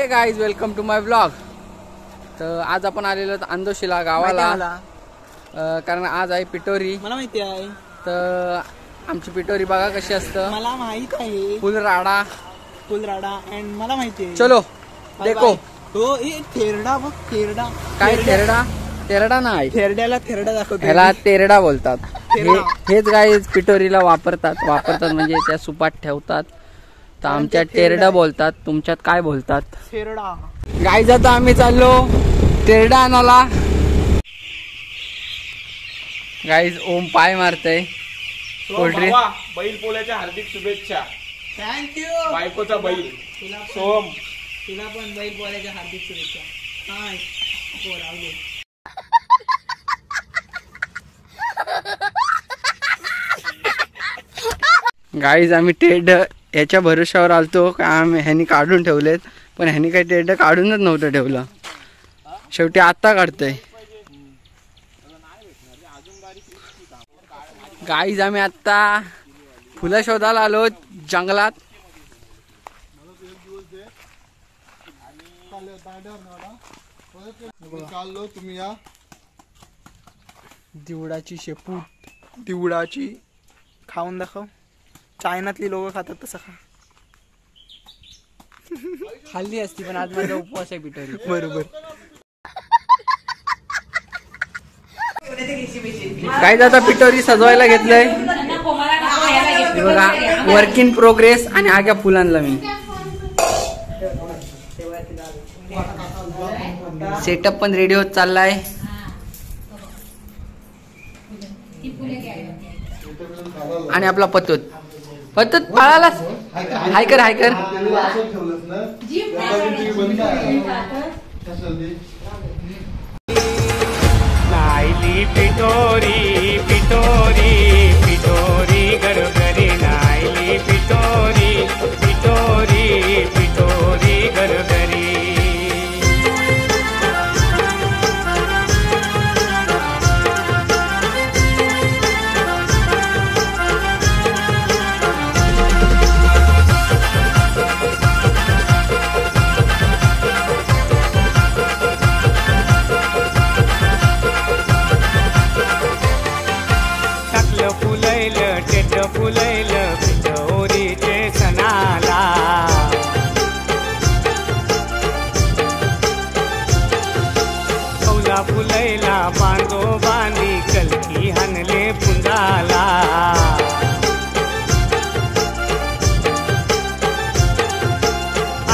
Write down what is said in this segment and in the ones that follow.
हे guys, welcome to my blog. तर आज आपण आलेलो अंदोशीला गावाला, कारण आज आहे पिटोरी. मला माहिती आहे. तर आमची पिटोरी बघा कशी असतं. मला माहित आहे. फुल राडा अँड मला माहिती आहे. चलो देखो. तो थेरडा बघ, थेरडा. काय थेरडा? थेरडा नाही, थेरड्याला थेरडा दाखवतो. ह्याला तेरडा बोलतात. हेच गाईज पिटोरीला वापरतात म्हणजे त्या सुपात ठेवतात. तर आमच्यात तेरडा बोलतात, तुमच्यात काय बोलतात? थेरडा. गाईज आता आम्ही चाललो तेरडा आणायला. गाईज ओम पाय मारतय. बैल पोळ्याच्या हार्दिक शुभेच्छा. थँक्यू. बायकोचा बैल सोम. तुला पण बैल पोळ्याच्या हार्दिक शुभेच्छा. हाय गाईज आम्ही टेड याच्या भरोश्यावर आलतो का ह्यानी काढून ठेवलेत, पण ह्यानी काही टेड काढूनच नव्हतं ठेवलं. शेवटी आता काढतोय. गाईज आम्ही आता फुलं शोधायला आलो जंगलात. तुम्ही या दिवडाची शेपूट, दिवडाची खाऊन दाखव. चायनातली लोक खातात तसं खा. खाल्ली असती पण आज माझा उपवास आहे पिटोरी. बरोबर. गाईज आता पिटोरी सजवायला घेतलंय. बघा वर्क इन प्रोग्रेस. आणि आग्या फुल आणलं मी. सेटअप पण रेडी होत चाललाय. आणि आपला पतूत पळालास. हाय कर. नायली पिटोरी पिटोरी पिटोरी गरगरी. नायली पिटोरी पिटोरी पिटोरी गरगरी. फुलैल पिठोरीचे सणाला. कौला फुलैला बांधो बांधी कलकी हनले पुंजाला.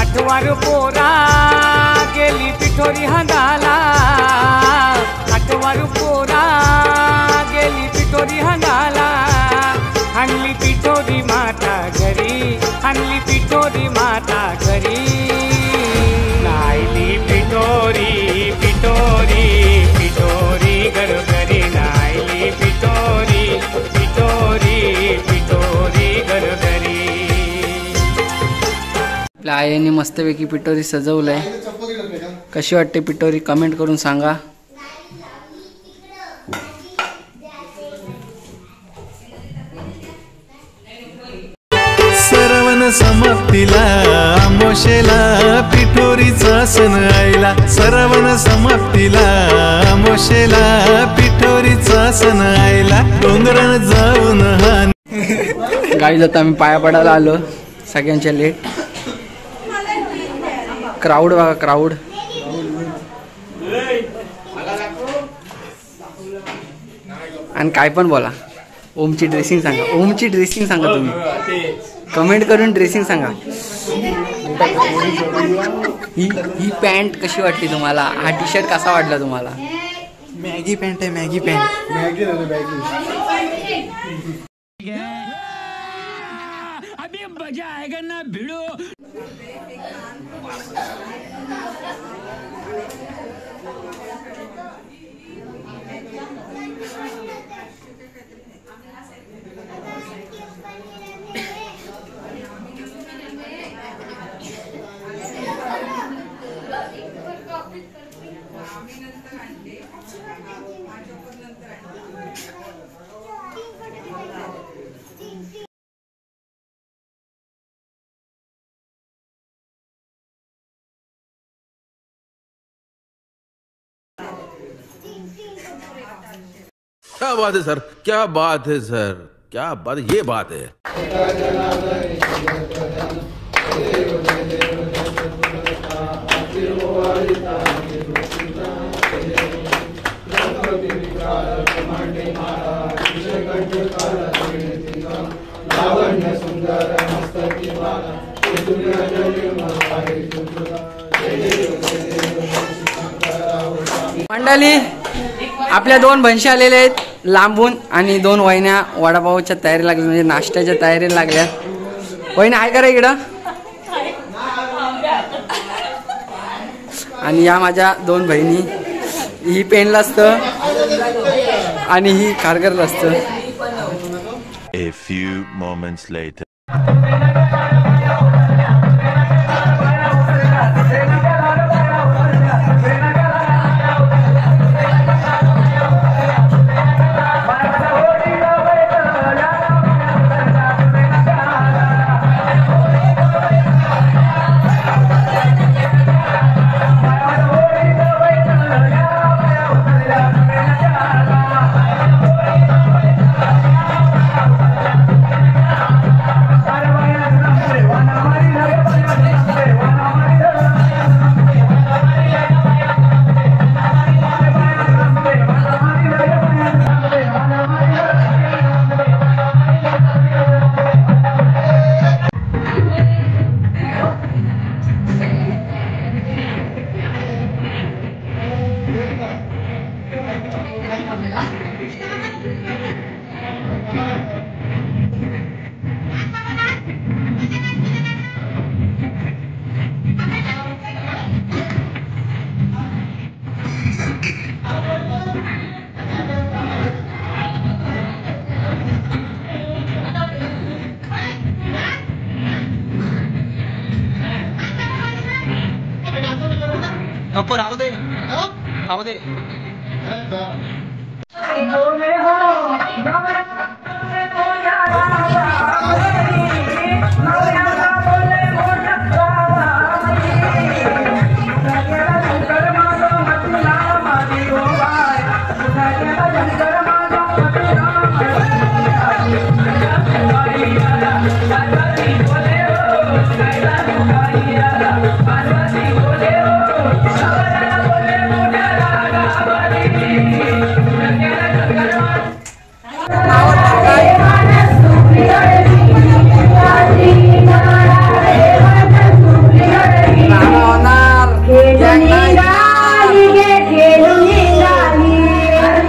आठवार पोरा गेली पिठोरी हंगाला. आठवार पोरा गेली पिठोरी हंगाला. आणली पिठोरी माता घरी, आणली पिठोरी माता घरी. नायली पिठोरी पिठोरी पिठोरी घरोघरी. नायली पिठोरी पिठोरी पिठोरी घरोघरी. आपल्या आईने मस्तपैकी पिठोरी सजवलंय. कशी वाटते पिठोरी कमेंट करून सांगा. समाप्तीला आमोशेला पिठोरीचा सण आयला. सरवण समाप्तीला आमोशेला पिठोरीचा सण आयला. डोंगरान जाऊन हा. गाईज आता आम्ही पाया पडायला आलो. सगळ्यांच्या लेट. क्राऊड बघा, क्राऊड. आणि काय पण बोला. ओमची ड्रेसिंग सांगा. ओमची ड्रेसिंग सांगा तुम्ही. कमेंट करून ड्रेसिंग सांगा. ही पॅन्ट कशी वाटली तुम्हाला? हा टी शर्ट कसा वाटला तुम्हाला? मॅगी पॅन्ट आहे. Maggi pant. अभी मजा आएगा ना भिड़ो. क्या बात है सर, क्या बात है सर, क्या बात, ये बात है। मंडळी, आपल्या 2 भंशी आलेले आहेत लांबून आणि 2 वहिन्या वडापावच्या तयारी लागल्या, म्हणजे नाश्त्याच्या तयारी लागल्या. वहिनी आहे करा इकडं. आणि या माझ्या 2 बहिणी, ही पेनला असतं आणि ही खारघरला असतं. A few moments later. नको राहू दे, राहू दे.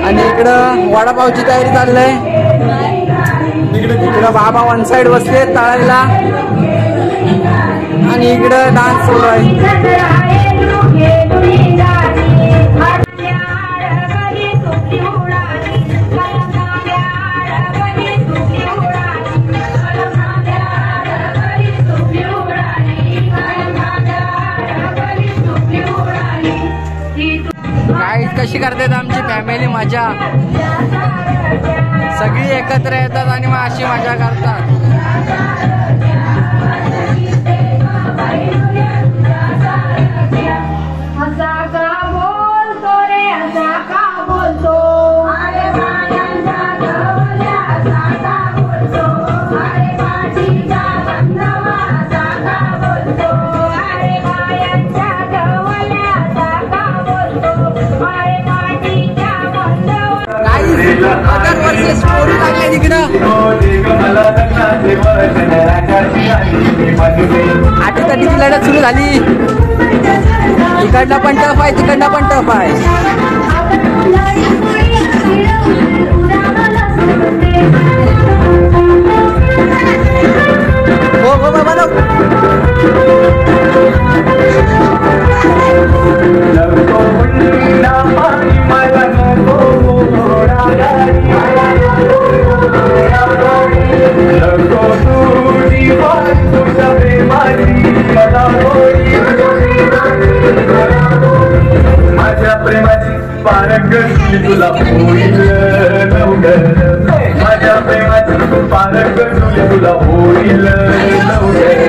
आणि इकडं वडापावची तयारी चाललंय. इकडं बाबा वन साइड बसले तळायला आणि इकडं डान्स सुरू आहे. कशी करतात आमची फॅमिली मजा, सगळी एकत्र येतात आणि मग अशी मजा करतात. आधी तिची लढत सुरू झाली. इकडनं पण टफ आहे, तिकडनं पण टफ आहे. हो हो बाबा माझ्या प्रेमाची पारंग तुला होईल लवकर, माझ्या प्रेमाची पारंग तुला होईल लवकर.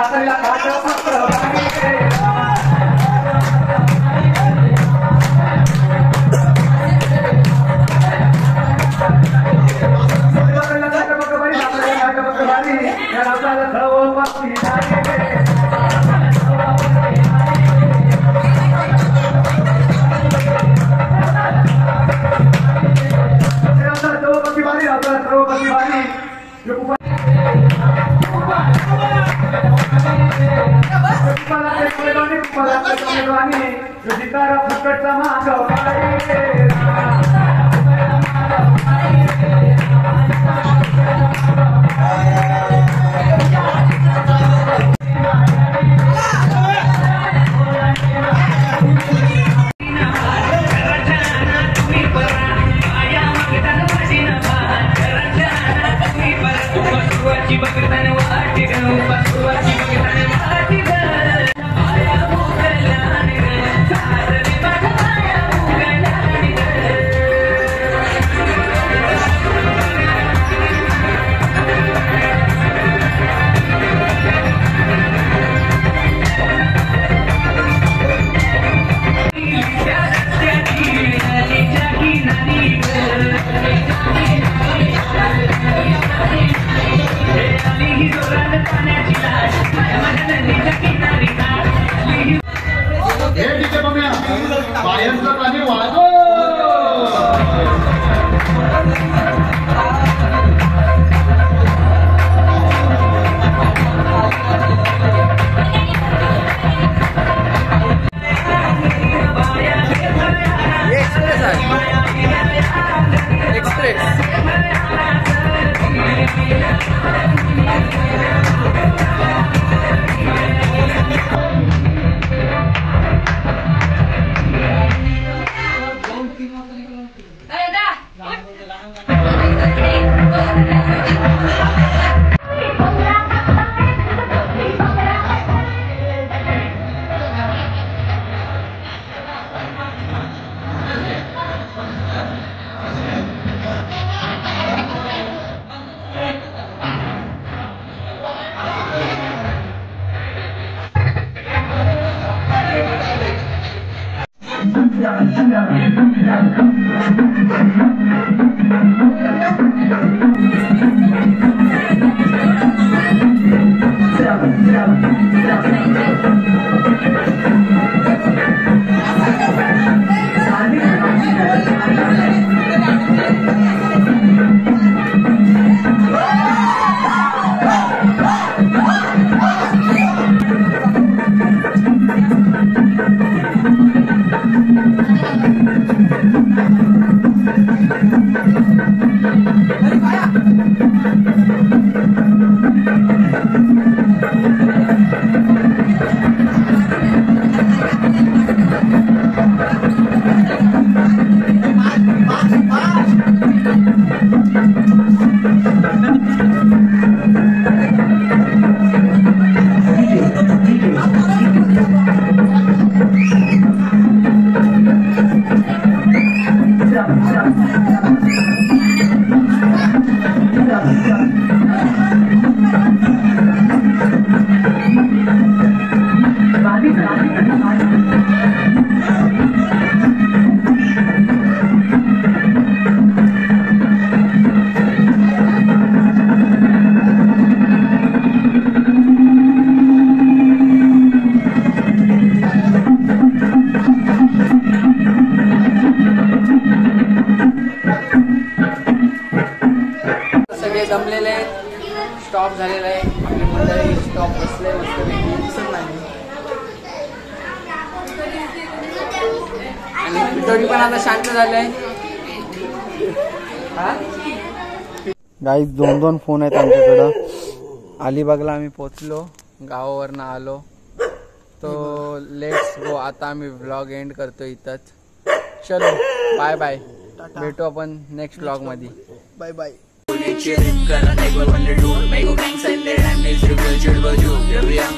रात्रीला खाट मस्त बारी रे. जमलेले आहेत, स्टॉप झालेला आहे, आपली मंडळी स्टॉप बसले मस्तपैकी दिसत नाही. आणि पिठोरी पण आता शांत झाले. गाईज 2-2 फोन आहेत आमच्याकडं. अलिबागला आम्ही पोचलो, गावावरनं आलो. तो लेट्स गो. आता आम्ही व्लॉग एंड करतो इथंच. चलो बाय बाय, भेटू आपण नेक्स्ट व्लॉग मध्ये. Bye bye. Chillin', gonna take 100 do. Make a gang send their hand, make sure you're